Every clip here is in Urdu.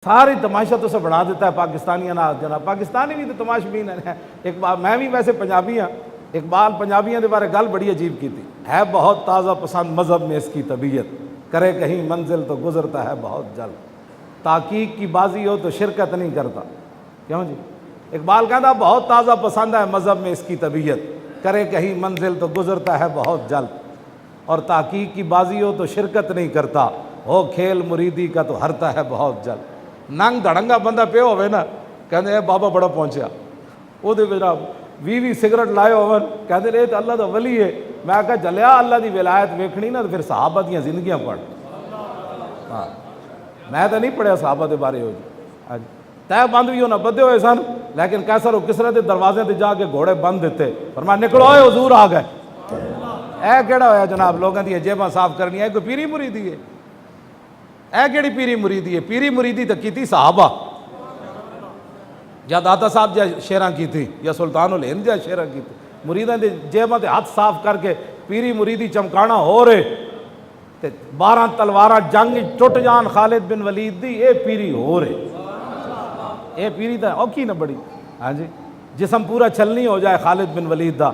ساری تماشا تو بنا دیتا ہے پاکستانیاں نال جناب. پاکستانی بھی تو تماشبین ہیں. ایک بار میں بھی ویسے پنجابی ہاں, اقبال پنجابیاں دے بارے گل بڑی عجیب کی تھی. ہے بہت تازہ پسند مذہب میں اس کی طبیعت, کرے کہیں منزل تو گزرتا ہے بہت جلد, تحقیق کی بازی ہو تو شرکت نہیں کرتا. کیوں جی؟ اقبال کہتا بہت تازہ پسند ہے مذہب میں اس کی طبیعت, کرے کہیں منزل تو گزرتا ہے بہت جلد, اور تحقیق کی بازی ہو تو شرکت نہیں کرتا, ہو کھیل مریدی کا تو ہرتا ہے بہت جلد. ننگ دھڑنگا بندہ پہ ہوئے نا, کہتے بابا بڑا پہنچیا, وہ جناب 20 سگرٹ لائے ہون, کہتے ہیں تو اللہ دا ولی ہے. میں کہا جلیا اللہ دی ولایت ویکھنی نا تو پھر صحابہ دیاں زندگیاں پڑھ. ہاں میں تو نہیں پڑھیا صحابہ دے بارے ہو جی. طے بند بھی ہونا بدے ہوئے سن, لیکن کیسر و کسرا دے دروازے تے جا کے گھوڑے بند دیتے, فرمایا نکلو اے حضور آ گئے. اے کیڑا ہویا جناب لوگوں دی جیباں صاف کرنی ہے, کوئی پیری مریدی ہے؟ اے کیڑی پیری مریدی ہے؟ پیری مریدی تو کیتی صحابہ, یا داتا صاحب جا شیراں کی تھی, یا سلطان الہند جا شیراں کی تھی. مریداں دے جیباں تے ہاتھ صاف کر کے پیری مریدی چمکانا ہو رہے تے 12 تلواراں جنگ ٹوٹ جان خالد بن ولید دی, اے پیری ہو رہے. اے پیری تا اوکھی نہ بڑی. ہاں جی, جسم پورا چھلنی ہو جائے خالد بن ولید دا,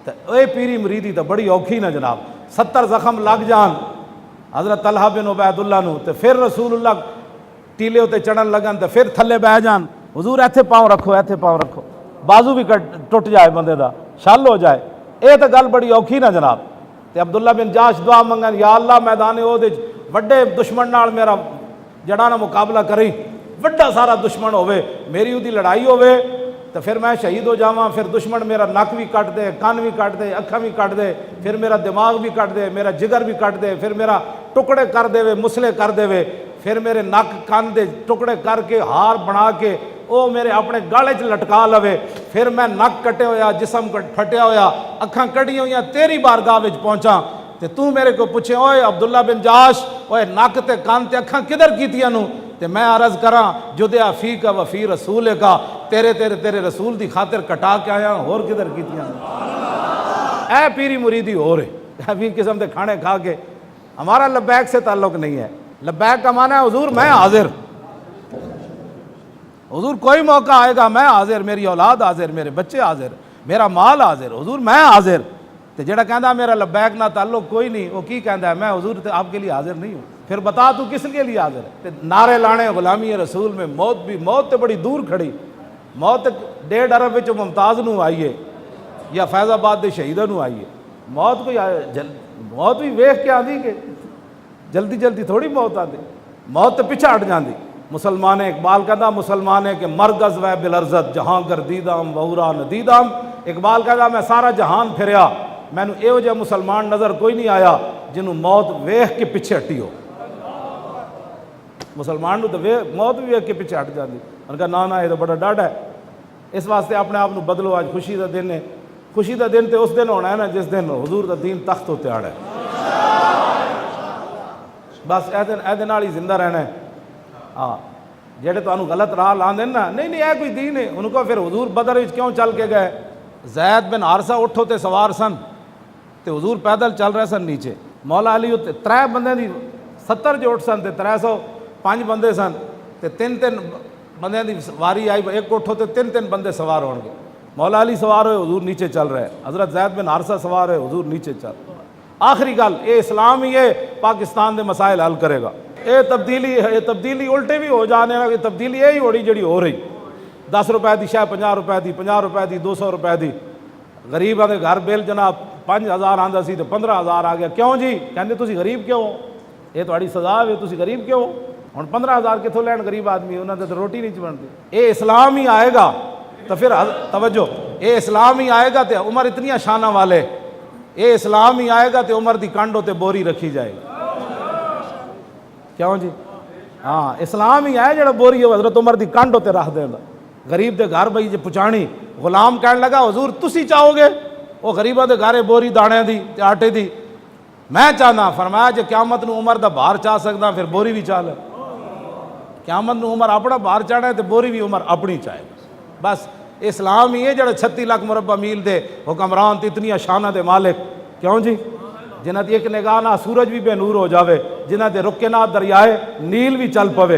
تو اے پیری مریدی تا بڑی اوکھی نہ جناب. 70 زخم لگ جان حضرت طلحہ بن عبید اللہ نو, تو پھر رسول اللہ ٹیلے ہوتے چڑھن لگن, تو پھر تھلے بہ جان, حضور ایتھے پاؤں رکھو, ایتھے پاؤں رکھو, بازو بھی ٹوٹ جائے بندے دا, شل ہو جائے. اے تو گل بڑی اوکھی نہ جناب. تے عبداللہ بن جاش دعا منگن, یا اللہ میدان احد وڈے دشمن نال میرا جڑا نا مقابلہ کری, وڈا سارا دشمن ہوئے, میری اودی لڑائی ہوئے, تو پھر میں شہید ہو جاواں, پھر دشمن میرا نک بھی کٹ دے, کان بھی کٹ دے, اکھاں بھی کٹ دے, پھر میرا دماغ بھی کٹ دے, میرا جگر بھی کٹ دے, پھر میرا ٹکڑے کر دے وے, مسلے کر دے وے, پھر میرے نک کان دے ٹکڑے کر کے ہار بنا کے او میرے اپنے گالے چ لٹکا لوے, پھر میں نک کٹے ہویا, جسم پھٹیا ہویا, اکھاں کڑیاں ہویاں تیری بارگاہ وچ پہنچاں, تے تو میرے کو پوچھے اوئے عبداللہ بن جاش, اوئے نک تے کان تے اکھاں کدھر کیتیاں نو, تے میں عرض کراں جدیا فی کا وفی رسول کا, تیرے رسول دی خاطر کٹا کے آیا, اور کدھر کیتیاں نو. اے پیری مریدی ہو رہے ابھی قسم دے کھانے کھا کے. ہمارا لبیک سے تعلق نہیں ہے. لبیک کا معنی ہے حضور میں حاضر, حضور کوئی موقع آئے گا میں حاضر, میری اولاد حاضر, میرے بچے حاضر, میرا مال حاضر, حضور میں حاضر. تے جڑا کہندا میرا لبیک نہ تعلق کوئی نہیں, وہ کی کہندا ہے میں حضور آپ کے لیے حاضر نہیں ہوں. پھر بتا تو کس کے لیے حاضر ہے؟ تے نعرے لانے غلامی رسول میں موت بھی, موت تے بڑی دور کھڑی, موت 1.5 ارب وچ ممتاز نو آئیے یا فیض آباد دے شہیداں نو آئیے. موت کوئی موت بھی ویکھ کے آندی کہ جلدی جلدی تھوڑی موت آندی, موت تے پیچھے ہٹ جاندی. مسلمان اقبال کہتا مسلمان ہے کہ مرگز و بلرزت جہاں گردیدام وہورا ندیدام. اقبال کہتا میں سارا جہان پھریا, مینوں ایہو جہا مسلمان نظر کوئی نہیں آیا جنوں موت ویکھ کے پیچھے ہٹی ہو. مسلمان نو تو موت بھی ویکھ کے پیچھے ہٹ جاندی. انہوں نے کہا نا یہ تو بڑا ڈاڈ ہے. اس واسطے اپنے آپ نو بدلو, آج خوشی دا دن ہے. خوشی دا دن تو اس دن ہونا ہے نا جس دن حضور دا دین تخت ہوتے آڑا ہے. بس اے دن نال ہی زندہ رہنا ہے. ہاں جڑے تانوں غلط راہ لاندے نا, نہیں اے کوئی دین ہے, ان کو پھر حضور بدر وچ کیوں چل کے گئے؟ زید بن حارثہ اٹھو تے سوار سن, تے حضور پیدل چل رہے سن نیچے. مولا علی 3 بندے دی 70 جو اٹھ سن تے 305 بندے سن, تے 3 بندے دی واری آئی, ایک اٹھو تے 3 بندے سوار ہون گے. مولا علی سوار ہوئے, حضور نیچے چل رہے, حضرت زید بن حارثہ سوار ہوئے, حضور نیچے چل. آخری گل اے اسلام ہی ہے پاکستان دے مسائل حل کرے گا. اے تبدیلی الٹے بھی ہو جانے لگے, تبدیلی یہی ہو رہی جڑی ہو رہی. 10 روپے دی شے 50 روپے دی, 50 روپے دی 200 روپے دی. غریباں دے گھر بل جناب 5000 آندا سی تے 15000 آ گیا. کیوں جی؟ کہندے تسی غریب کیوں ہو؟ یہ تہاڈی سزا ہے, تسی غریب کیوں ہو؟ ہن 15000 کتھوں لین غریب آدمی, انہاں تے روٹی نہیں بنتی. اے اسلام ہی آئے گا تو پھر توجہ, اے اسلام ہی آئے گا تے عمر اتنیاں شاناں والے, اے اسلام ہی آئے گا تے عمر دی کانڈوں تے بوری رکھی جائے گی. کیوں جی؟ ہاں اسلام ہی ہے جڑا بوری ہو حضرت عمر دی کانڈوں تے رکھ دیندا. غریب دے گھر بھئی جے پہنچانی, غلام کہن لگا حضور تسی چاہو گے وہ غریباں دے گھر بوری دانے دی تے آٹے دی, میں چاہنا. فرمایا جے قیامت نو عمر دا بھار چاہ سکدا پھر بوری بھی چاہ لے. قیامت نو عمر اپنا بھار چاہنا ہے تے بوری بھی عمر اپنی چاہے. بس اسلام ہی ہے جڑا 36 لاکھ مربع میل دے حکمران تے اتنی شانہ دے مالک. کیوں جی؟ جنہ دی ایک نگاہ نہ سورج بھی بے نور ہو جاوے, جنہ دے رکے نہ دریائے نیل بھی چل پوے,